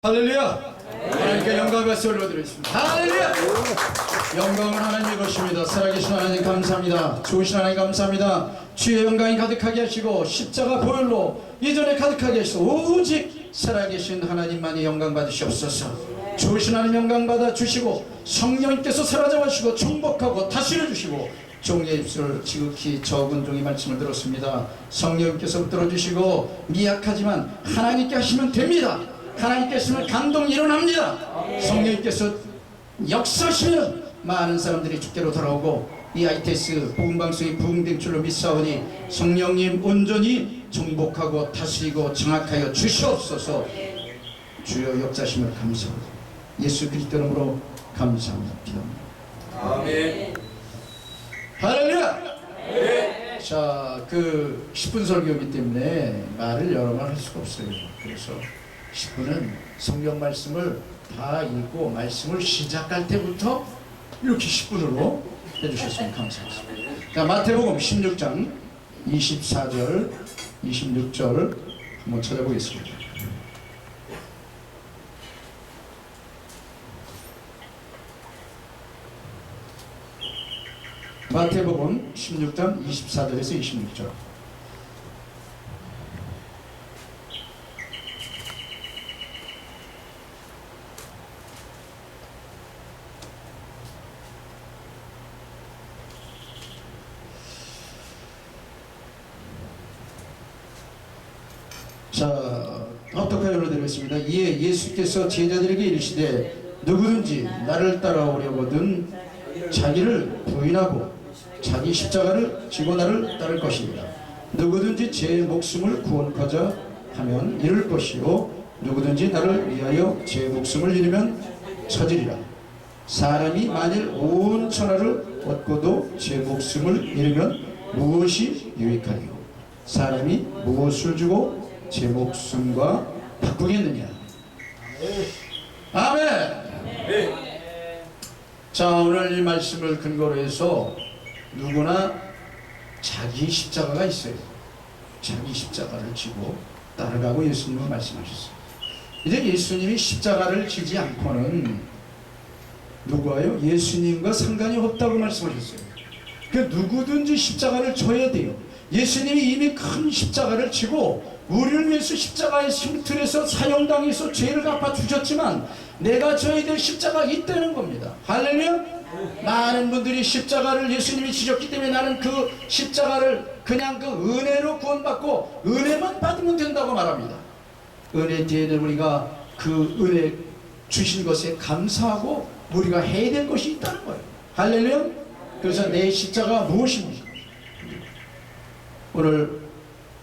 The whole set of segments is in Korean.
할렐루야. 하나님께 영광과 박수 올려드리겠습니다. 할렐루야. 영광은 하나님의 것입니다. 살아계신 하나님 감사합니다. 좋으신 하나님 감사합니다. 주의 영광이 가득하게 하시고 십자가 보혈로 이전에 가득하게 하시고 오직 살아계신 하나님만이 영광 받으시옵소서. 좋으신 하나님 영광 받아 주시고 성령님께서 사라져 가시고 축복하고 다스려 주시고 종의 입술 지극히 적은 종의 말씀을 들었습니다. 성령님께서 붙들어 주시고 미약하지만 하나님께 하시면 됩니다. 하나님께 하시면 감동이 일어납니다. 성령님께서 역사하시면 많은 사람들이 주께로 돌아오고 이 ITS 복음방송이 부흥된 줄로 믿사오니 성령님 온전히 정복하고 다스리고 정확하여 주시옵소서. 주여 역사하심을 감사합니다. 예수 그리스도 이름으로 감사합니다. 기도합니다. 아멘. 할렐루야. 네. 자, 10분 설교이기 때문에 말을 여러 말 할 수가 없어요. 그래서 10분은 성경 말씀을 다 읽고 말씀을 시작할 때부터 이렇게 10분으로 해주셨으면 감사하겠습니다. 자, 마태복음 16장 24절 26절 한번 찾아보겠습니다. 마태복음 16장 24절에서 26절. 자, 어떻게 읽어드리겠습니다. 이에 예수께서 제자들에게 이르시되 누구든지 나를 따라오려거든 자기를 부인하고 자기 십자가를 지고 나를 따를 것입니다. 누구든지 제 목숨을 구원하고자 하면 잃을 것이요 누구든지 나를 위하여 제 목숨을 잃으면 찾으리라. 사람이 만일 온 천하를 얻고도 제 목숨을 잃으면 무엇이 유익하리요? 사람이 무엇을 주고 제 목숨과 바꾸겠느냐? 아멘. 네. 자, 오늘 이 말씀을 근거로 해서 누구나 자기 십자가가 있어요. 자기 십자가를 지고 따라가고 예수님은 말씀하셨어요. 이제 예수님이 십자가를 지지 않고는 누구와요? 예수님과 상관이 없다고 말씀하셨어요. 그 누구든지 십자가를 져야 돼요. 예수님이 이미 큰 십자가를 지고 우리를 위해서 십자가의 쉼틀에서 사형당해서 죄를 갚아 주셨지만 내가 져야 될 십자가가 있다는 겁니다. 할렐루야. 많은 분들이 십자가를 예수님이 지셨기 때문에 나는 그 십자가를 그냥 그 은혜로 구원받고 은혜만 받으면 된다고 말합니다. 은혜 뒤에는 우리가 그 은혜 주신 것에 감사하고 우리가 해야 될 것이 있다는 거예요. 할렐루야. 그래서 내 십자가가 무엇입니까? 오늘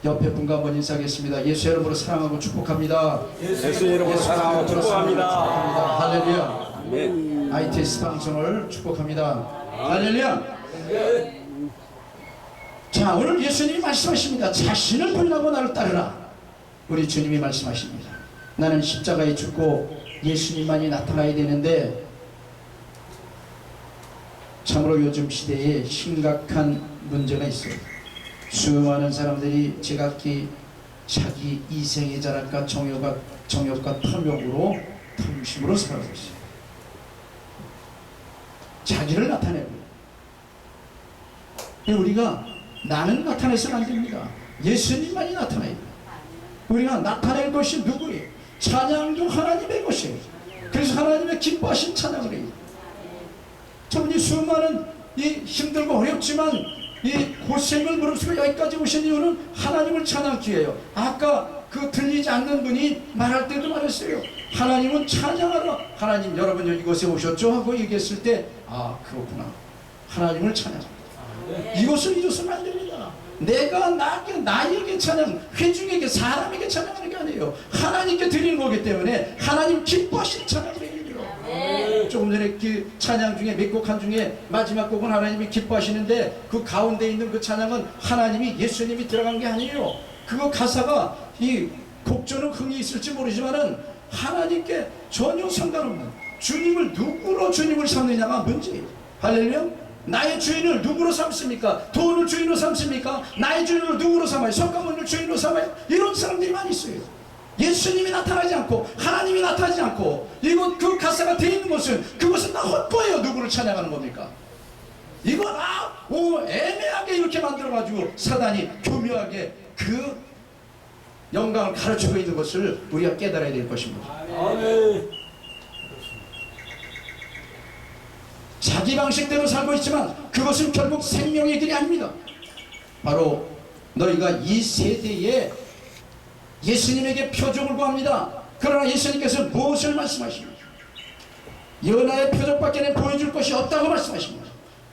옆에 분과 한번 인사하겠습니다. 예수 이름으로 사랑하고 축복합니다. 예수 이름으로 사랑하고 축복합니다. 할렐루야. 네. ITS 방송을 축복합니다. 할렐루야. 자, 오늘 예수님이 말씀하십니다. 자신을 부인하고 나를 따르라. 우리 주님이 말씀하십니다. 나는 십자가에 죽고 예수님만이 나타나야 되는데 참으로 요즘 시대에 심각한 문제가 있어요. 수많은 사람들이 제각기 자기 이생의 자랑과 정욕과 탐욕으로 탐심으로 살아가고 있어요. 자기를 나타내고 우리가 나는 나타내서는 안 됩니다. 예수님만이 나타나야 돼요. 우리가 나타낼 것이 누구예요? 찬양도 하나님의 것이에요. 그래서 하나님의 기뻐하신 찬양을 해요. 참 수많은 힘들고 어렵지만 이 고생을 무릅쓰고 여기까지 오신 이유는 하나님을 찬양하기 위해요. 아까 들리지 않는 분이 말할 때도 말했어요. 하나님은 찬양하라. 하나님 여러분 이곳에 오셨죠? 하고 얘기했을 때 아 그렇구나. 하나님을 찬양합니다. 이것을 잊어서는 안 됩니다. 내가 나에게 찬양, 회중에게 사람에게 찬양하는 게 아니에요. 하나님께 드리는 거기 때문에 하나님 기뻐하시는 찬양을 해요. 조금 전에 그 찬양 중에 몇 곡 한 중에 마지막 곡은 하나님이 기뻐하시는데 그 가운데 있는 그 찬양은 하나님이 예수님이 들어간 게 아니에요. 그거 가사가 이 곡조는 흥이 있을지 모르지만은 하나님께 전혀 상관없는 주님을 누구로 주님을 삼느냐가 문제예요. 할렐루야. 나의 주인을 누구로 삼습니까? 돈을 주인으로 삼습니까? 나의 주인을 누구로 삼아요? 석가모니를 주인으로 삼아요? 이런 사람들이 많이 있어요. 예수님이 나타나지 않고 하나님이 나타나지 않고 이곳 그 가사가 되어 있는 것은 그것은 다 헛거예요. 누구를 찬양하는 겁니까? 이거 애매하게 이렇게 만들어가지고 사단이 교묘하게 그 영광을 가르치고 있는 것을 우리가 깨달아야 될 것입니다. 아멘. 자기 방식대로 살고 있지만 그것은 결국 생명의 길이 아닙니다. 바로 너희가 이 세대에 예수님에게 표적을 구합니다. 그러나 예수님께서 무엇을 말씀하십니까? 연하의 표적밖에는 보여줄 것이 없다고 말씀하십니다.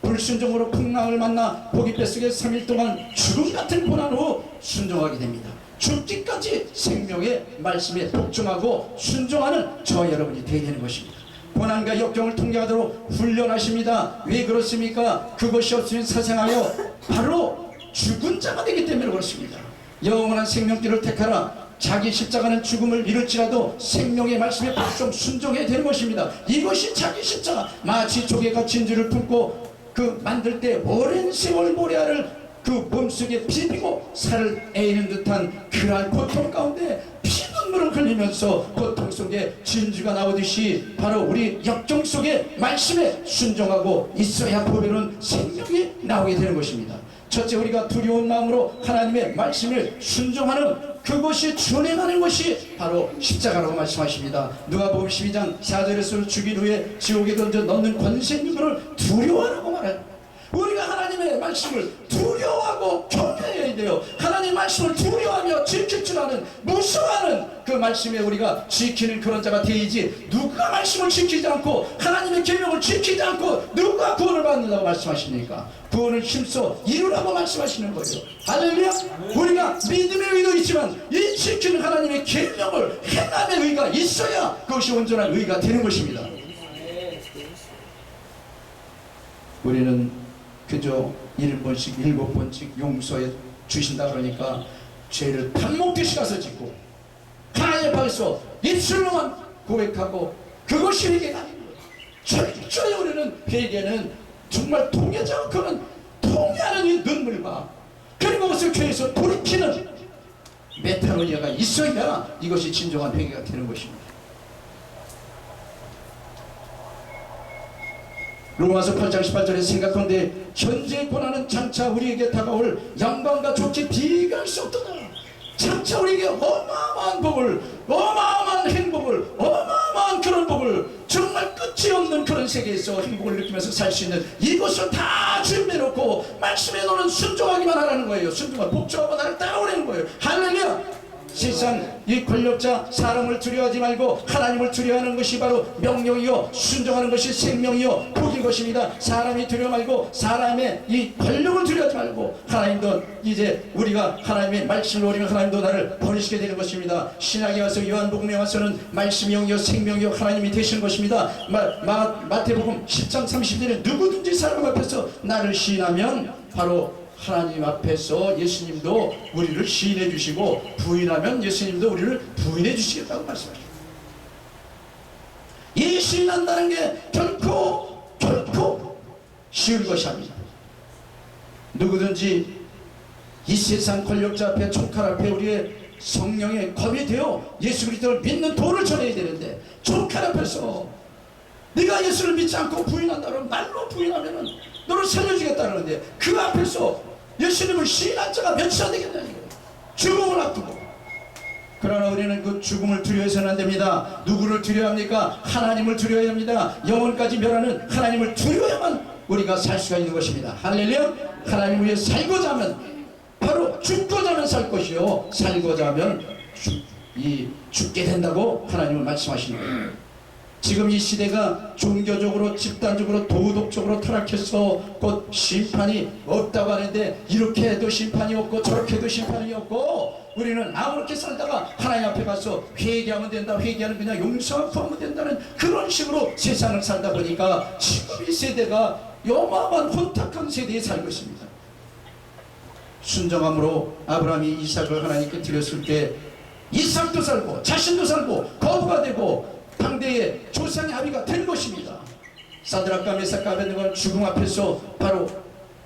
불순종으로 풍랑을 만나 고기 뱃속에 3일 동안 죽음 같은 고난 후 순종하게 됩니다. 죽기까지 생명의 말씀에 복종하고 순종하는 저 여러분이 되어야 되는 것입니다. 고난과 역경을 통과하도록 훈련하십니다. 왜 그렇습니까? 그것이 없으면 사생하여 바로 죽은 자가 되기 때문에 그렇습니다. 영원한 생명길을 택하라. 자기 십자가는 죽음을 이룰지라도 생명의 말씀에 복종 순종해야 되는 것입니다. 이것이 자기 십자가. 마치 조개가 진주를 품고 그 만들 때 오랜 세월 모래알을 그 몸속에 비비고 살을 애이는 듯한 그러한 고통 가운데 피눈물을 흘리면서 고통 속에 진주가 나오듯이 바로 우리 역경 속에 말씀에 순종하고 있어야 보배로운 생명이 나오게 되는 것입니다. 첫째, 우리가 두려운 마음으로 하나님의 말씀을 순종하는 그것이 준행하는 것이 바로 십자가라고 말씀하십니다. 누가복음 12장 4절에서 죽인 후에 지옥에 던져 넣는 권세 있는 것을 두려워하라고 말합니다. 우리가 하나님의 말씀을 두려워하고 경외해야 돼요. 하나님의 말씀을 두려워하며 지킬 줄 아는, 무서워하는 그 말씀에 우리가 지키는 그런 자가 되어야지, 누가 말씀을 지키지 않고 하나님의 계명을 지키지 않고 누가 구원을 받는다고 말씀하십니까? 구원을 힘써 이루라고 말씀하시는 거예요. 할렐루야. 우리가 믿음의 의도 있지만 이 지키는 하나님의 계명을 행함의 의가 있어야 그것이 온전한 의가 되는 것입니다. 우리는 그저 1번씩 7번씩 용서해 주신다 그러니까 죄를 밥 먹듯이 가서 짓고 하나님 앞에서 입술로만 고백하고 그것이 회개가 아닙니다. 철저히 우리는 회개는 정말 통하지 않고는 통하는 이 눈물과 그리고 그것을 죄에서 돌이키는 메타노니아가 있어야 이것이 진정한 회개가 되는 것입니다. 로마서 8장 18절에 생각한데 현재의 고난은 장차 우리에게 다가올 영광과 좋게 비교할 수 없도다. 장차 우리에게 어마어마한 복을, 어마어마한 행복을, 어마어마한 그런 복을, 정말 끝이 없는 그런 세계에서 행복을 느끼면서 살 수 있는 이것을 다 준비해놓고 말씀에 너는 순종하기만 하라는 거예요. 순종하고 복종하고 나를 따라오라는 거예요. 할렐루야. 세상 이 권력자 사람을 두려워하지 말고 하나님을 두려워하는 것이 바로 명령이요 순종하는 것이 생명이요 복인 것입니다. 사람이 두려워 말고 사람의 이 권력을 두려워하지 말고 하나님도 이제 우리가 하나님의 말씀을 버리면 하나님도 나를 버리시게 되는 것입니다. 신약에 와서 요한복음에 와서는 말씀이 영이요 생명이요 하나님이 되시는 것입니다. 마태복음 10장 30절에 누구든지 사람 앞에서 나를 시인하면 바로 하나님 앞에서 예수님도 우리를 시인해 주시고 부인하면 예수님도 우리를 부인해 주시겠다고 말씀하십니다. 이 시인한다는 게 결코 쉬운 것이 아닙니다. 누구든지 이 세상 권력자 앞에 총칼 앞에 우리의 성령의 검이 되어 예수 그리스도를 믿는 도를 전해야 되는데 총칼 앞에서 네가 예수를 믿지 않고 부인한다면 말로 부인하면 너를 살려주겠다는데 그 앞에서 예수님을 시인한 자가 몇이 안 되겠다는 거예요. 죽음을 앞두고. 그러나 우리는 그 죽음을 두려워해서는 안 됩니다. 누구를 두려워합니까? 하나님을 두려워해야 합니다. 영원까지 멸하는 하나님을 두려워야만 우리가 살 수가 있는 것입니다. 할렐루야. 하나님을 위해 살고자 하면 바로 죽고자 하면 살 것이요 살고자 하면 죽게 된다고 하나님은 말씀하시는 거예요. 지금 이 시대가 종교적으로 집단적으로 도덕적으로 타락해서 곧 심판이 없다고 하는데 이렇게 해도 심판이 없고 저렇게 해도 심판이 없고 우리는 아무렇게 살다가 하나님 앞에 가서 회개하면 된다, 회개하는 그냥 용서하고 하면 된다는 그런 식으로 세상을 살다 보니까 지금 이 세대가 어마어마한 혼탁한 세대에 살고 있습니다. 순정함으로 아브라함이 이삭을 하나님께 드렸을 때 이삭도 살고 자신도 살고 거부가 되고 당대의 조상의 합의가 된 것입니다. 사드락과 메삭과 아벳네고는 죽음 앞에서 바로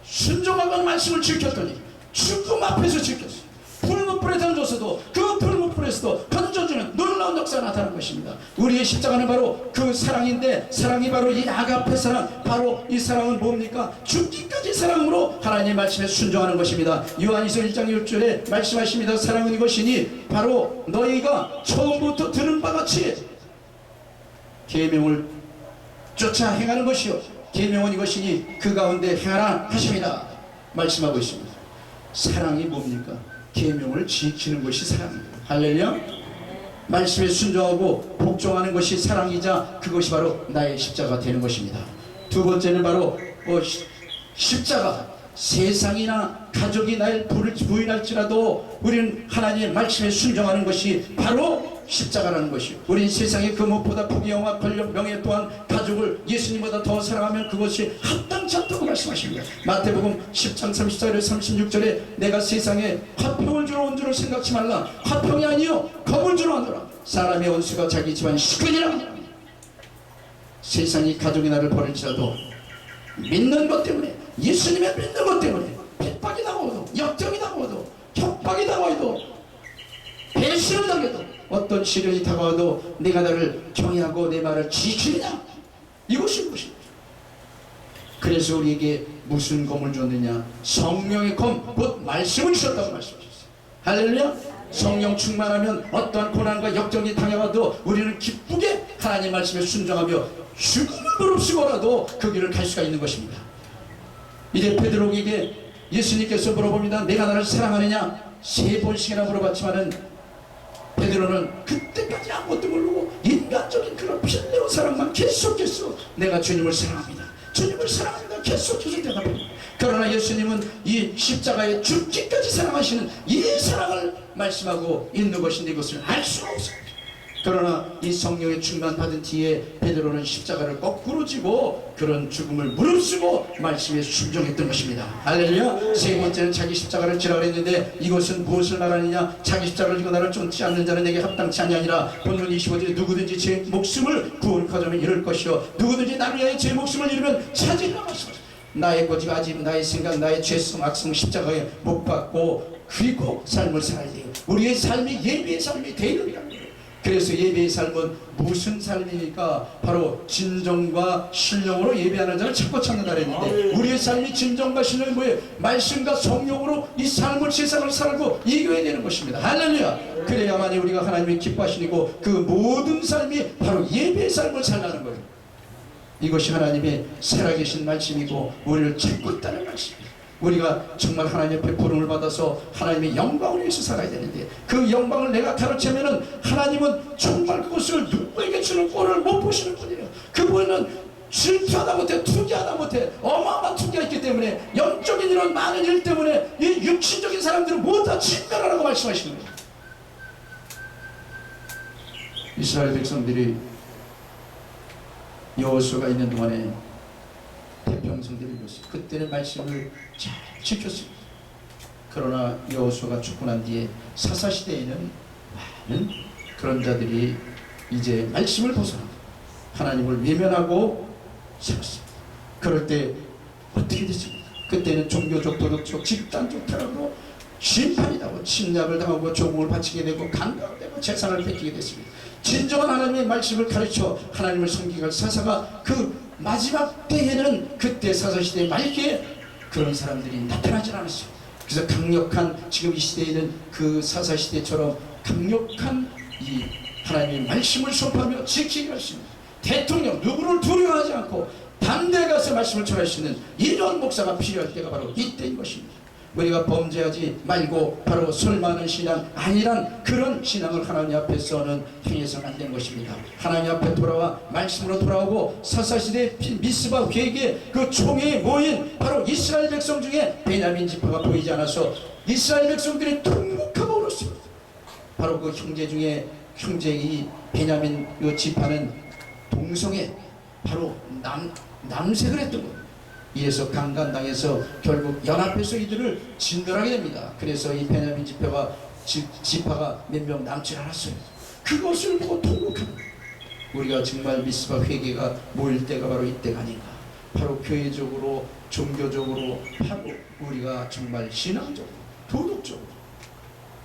순종하고 말씀을 지켰더니 죽음 앞에서 지켰어요. 풀무불에 던졌어도 그 풀무불에서 속에서도 건져주는 놀라운 역사가 나타나는 것입니다. 우리의 십자가는 바로 그 사랑인데, 사랑이 바로 이 아가페 사랑, 바로 이 사랑은 뭡니까? 죽기까지 사랑으로 하나님의 말씀에 순종하는 것입니다. 요한일서 1장 6절에 말씀하십니다. 사랑은 이것이니 바로 너희가 처음부터 들은 바 같이 계명을 쫓아 행하는 것이요 계명은 이것이니 그 가운데 행하라 하십니다. 말씀하고 있습니다. 사랑이 뭡니까? 계명을 지키는 것이 사랑입니다. 할렐루야. 말씀에 순종하고 복종하는 것이 사랑이자 그것이 바로 나의 십자가 되는 것입니다. 두 번째는 바로 십자가. 세상이나 가족이 날 부인할지라도 우리는 하나님의 말씀에 순종하는 것이 바로 십자가라는 것이요. 우린 세상의 그 무엇보다 부귀영화, 권력, 명예 또한 가족을 예수님보다 더 사랑하면 그것이 합당치 않다고 말씀하십니다. 마태복음 10장 34절에 36절에 내가 세상에 화평을 주러 온 줄을 생각지 말라. 화평이 아니요 겁을 주러 왔노라. 사람의 원수가 자기 집안 식근이라. 세상이 가족이 나를 버릴지라도 믿는 것 때문에, 예수님의 믿는 것 때문에 핍박이 당하고도, 역정이 당하고도, 협박이 당하고도, 배신을 당해도, 어떤 시련이 다가와도 내가 나를 경외하고 내 말을 지키느냐, 이것이 무엇입니까? 그래서 우리에게 무슨 검을 줬느냐? 성령의 검, 곧 말씀을 주셨다고 말씀하셨어요. 할렐루야. 성령 충만하면 어떠한 고난과 역정이 당해와도 우리는 기쁘게 하나님 말씀에 순종하며 죽음을 무릅쓰고라도 그 길을 갈 수가 있는 것입니다. 이제 베드로에게 예수님께서 물어봅니다. 내가 나를 사랑하느냐? 3번씩이나 물어봤지만은 베드로는 그때까지 아무것도 모르고 인간적인 그런 필레오 사랑만 계속해서 내가 주님을 사랑합니다. 주님을 사랑합니다. 계속해서 대답합니다. 그러나 예수님은 이 십자가에 죽기까지 사랑하시는 이 사랑을 말씀하고 있는 것인데 이것을 알 수가 없습니다. 그러나 이 성령의 충만 받은 뒤에 베드로는 십자가를 거꾸로 지고 그런 죽음을 무릅쓰고 말씀에 순종했던 것입니다. 할렐루야. 세 번째는 자기 십자가를 지라 그랬는데 이것은 무엇을 말하느냐? 자기 십자가를 지고 나를 쫓지 않는 자는 내게 합당치 아니하니라. 본문 25절에 누구든지 제 목숨을 구원하자면 잃을 것이요 누구든지 나를 위하여 제 목숨을 잃으면 찾으리라 말씀하셨습니다. 나의 고집아짐, 나의 생각, 나의 죄성, 악성 십자가에 못 박고 그리고 삶을 살아야 돼요. 우리의 삶이 예배의 삶이 되리라. 그래서 예배의 삶은 무슨 삶입니까? 바로 진정과 신령으로 예배하는 자를 찾고 찾는다 그랬는데 우리의 삶이 진정과 신령이 뭐예요? 말씀과 성령으로 이 삶을 세상을 살고 이겨야 되는 것입니다. 할렐루야. 그래야만이 우리가 하나님의 기뻐하시고 그 모든 삶이 바로 예배의 삶을 살라는 거예요. 이것이 하나님의 살아계신 말씀이고 우리를 찾고 있다는 말씀입니다. 우리가 정말 하나님의 부름을 받아서 하나님의 영광을 위해서 살아야 되는데 그 영광을 내가 가르치면은 하나님은 정말 그것을 누구에게 주는 꼴을 못 보시는 분이에요. 그분은 실패하다 못해 투기하다 못해 어마어마한 투기가 있기 때문에 영적인 이런 많은 일 때문에 이 육신적인 사람들은 모두 다 진멸하라고 말씀하시는 거예요. 이스라엘 백성들이 여호수아가 있는 동안에 태평성들을 이뤘어요. 그때는 말씀을 잘 지켰습니다. 그러나 여호수아가 죽고 난 뒤에 사사시대에는 많은 그런 자들이 이제 말씀을 벗어나고 하나님을 외면하고 살았습니다. 그럴 때 어떻게 됐습니까? 그때는 종교적, 도덕적, 집단적 타락으로 심판이 나고 침략을 당하고 조공을 바치게 되고 강간되고 재산을 뺏기게 됐습니다. 진정한 하나님의 말씀을 가르쳐 하나님을 섬기게 할 사사가 그 마지막 때에는 그때 사사시대에 말기에 그런 사람들이 나타나지 않았어요. 그래서 강력한 지금 이 시대에는 그 사사시대처럼 강력한 이 하나님의 말씀을 선포하며 지키게 할 수 있는 대통령 누구를 두려워하지 않고 담대히 가서 말씀을 전할 수 있는 이런 목사가 필요할 때가 바로 이때인 것입니다. 우리가 범죄하지 말고 바로 설마는 신앙 아니란 그런 신앙을 하나님 앞에서는 행해서는 안 되는 것입니다. 하나님 앞에 돌아와 말씀으로 돌아오고 사사시대 미스바 회개 그 총회에 모인 바로 이스라엘 백성 중에 베냐민 지파가 보이지 않아서 이스라엘 백성들이 통곡하고 울었습니다. 바로 그 형제 중에 형제이 베냐민 이 지파는 동성애 바로 남색을 했던 거예요. 이에서 강간당해서 결국 연합해서 이들을 진멸하게 됩니다. 그래서 이 베냐민 지파가 몇 명 남지 않았어요. 그것을 보고 통곡합니다. 우리가 정말 미스바 회개가 모일 때가 바로 이때가 아닌가. 바로 교회적으로 종교적으로 하고 우리가 정말 신앙적으로 도덕적으로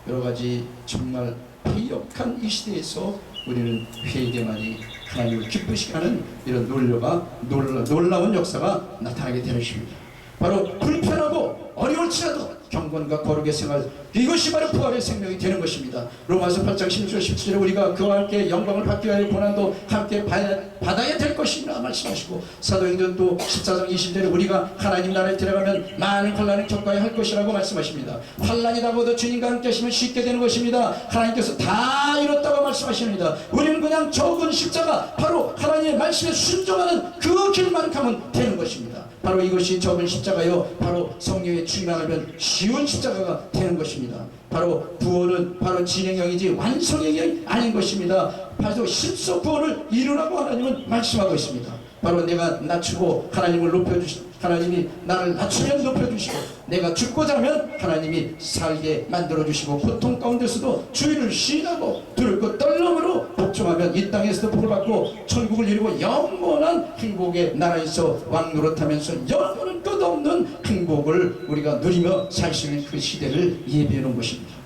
여러 가지 정말 패역한 이 시대에서 우리는 회개만이 하나님을 기쁘시게 하는 이런 놀라운 역사가 나타나게 되는 것입니다. 바로 불편하고 어려울지라도 경건과 거룩의 생활, 이것이 바로 부활의 생명이 되는 것입니다. 로마서 8장 16절 17절에 우리가 그와 함께 영광을 받기 위하여 고난도 함께 받아야 될 것이라 말씀하시고, 사도행전도 14장 20절에 우리가 하나님 나라에 들어가면 많은 환난을 겪어야 할 것이라고 말씀하십니다. 환난이라고도 주님과 함께 하시면 쉽게 되는 것입니다. 하나님께서 다 이뤘다고 말씀하십니다. 우리는 그냥 적은 십자가, 바로 하나님의 말씀에 순종하는 그 길만 가면 되는 것입니다. 바로 이것이 적은 십자가요, 바로 성령의 주님만 하면 쉬운 십자가가 되는 것입니다. 바로 구원은 바로 진행형이지 완성형이 아닌 것입니다. 바로 실소 구원을 이루라고 하나님은 말씀하고 있습니다. 바로 내가 낮추고 하나님을 높여주시고, 하나님이 나를 낮추면 높여주시고, 내가 죽고자 하면 하나님이 살게 만들어주시고, 고통 가운데서도 주의를 시인하고 두렵고 떨림으로 복종하면 이 땅에서도 복을 받고 천국을 이루고 영원한 행복의 나라에서 왕노릇하면서 영원한 끝없는 행복을 우리가 누리며 살 수 있는 그 시대를 예비해 놓은 것입니다.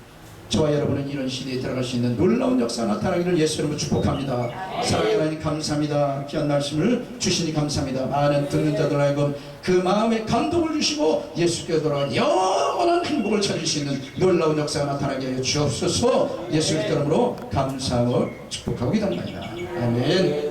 저와 여러분은 이런 시대에 들어갈 수 있는 놀라운 역사가 나타나기를 예수 이름으로 축복합니다. 사랑의 하나님 감사합니다. 귀한 말씀을 주시니 감사합니다. 많은 듣는 자들 하여금 그 마음에 감동을 주시고 예수께 돌아간 영원한 행복을 찾을 수 있는 놀라운 역사가 나타나게 하여 주옵소서. 예수 이름으로 감사하고 축복하고 기도합니다. 아멘.